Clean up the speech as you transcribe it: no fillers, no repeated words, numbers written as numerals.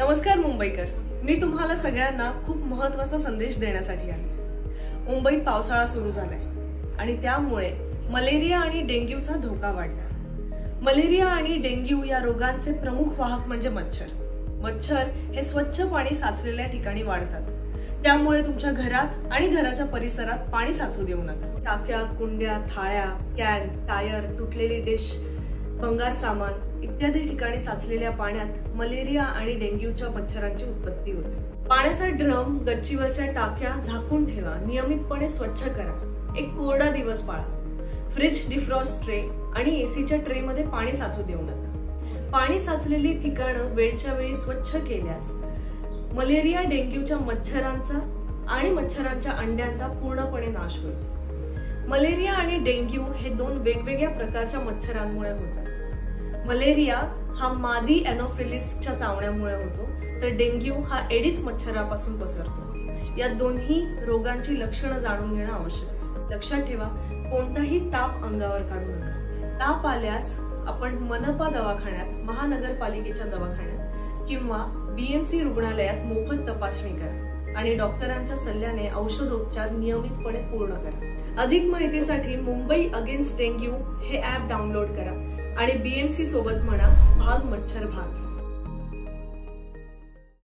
नमस्कार मुंबईकर, मी तुम्हाला सगळ्यांना खूप महत्त्वाचा संदेश देण्यासाठी आले। मुंबईत पावसाळा सुरू झालाय आणि त्यामुळे मलेरिया आणि डेंग्यूचा धोका वाढला। मलेरिया आणि डेंग्यू या रोगांचे प्रमुख वाहक म्हणजे मच्छर। मच्छर हे स्वच्छ पाणी साचलेल्या ठिकाणी वाढतात, त्यामुळे तुमच्या घरात आणि घराच्या परिसरात पाणी साचू देऊ नका। टाक्या, कुंड्या, थाळ्या, कॅन, टायर, तुटलेली डिश, भंगार सामान इत्यादी ठिकाणी साचलेल्या पाण्यात मलेरिया आणि डेंग्यूच्या मच्छरांची उत्पत्ती होते। पाण्याचा ड्रम, गच्चीवरच्या टाक्या झाकून ठेवा, नियमितपणे स्वच्छ करा, एक कोरडा दिवस पाळा। फ्रिज, डिफ्रॉस्ट ट्रे आणि एसीच्या ट्रे मध्ये पाणी साचू देऊ नका। पाणी साचलेली ठिकाणं वेळच्या वेळी स्वच्छ केल्यास मलेरिया, डेंग्यूच्या मच्छरांचा आणि मच्छरांच्या अंड्यांचा पूर्णपणे नाश होईल। मलेरिया आणि डेंग्यू हे दोन वेगवेगळ्या प्रकारच्या मच्छरांमुळे होतात। मलेरिया हा मादी एनोफिलिसच्या चावण्यामुळे होतो, तर डेंग्यू हा एडिस मच्छरापासून पसरतो। या दोन्ही रोगांची लक्षणं जाणून घेणं आवश्यक आहे। लक्षात ठेवा, कोणताही ताप अंगावर काढू नका। ताप आल्यास आपण मनपा दवाखान्यात, महानगरपालिकेच्या दवाखान्यात किंवा बीएमसी रुग्णालयात मोफत तपासणी करा आणि डॉक्टरांच्या सल्ल्याने औषधोपचार नियमितपणे पूर्ण करा। अधिक माहितीसाठी मुंबई अगेन्स्ट डेंग्यू हे ॲप डाउनलोड करा आणि बीएमसी सोबत म्हणा, भाग मच्छर भाग।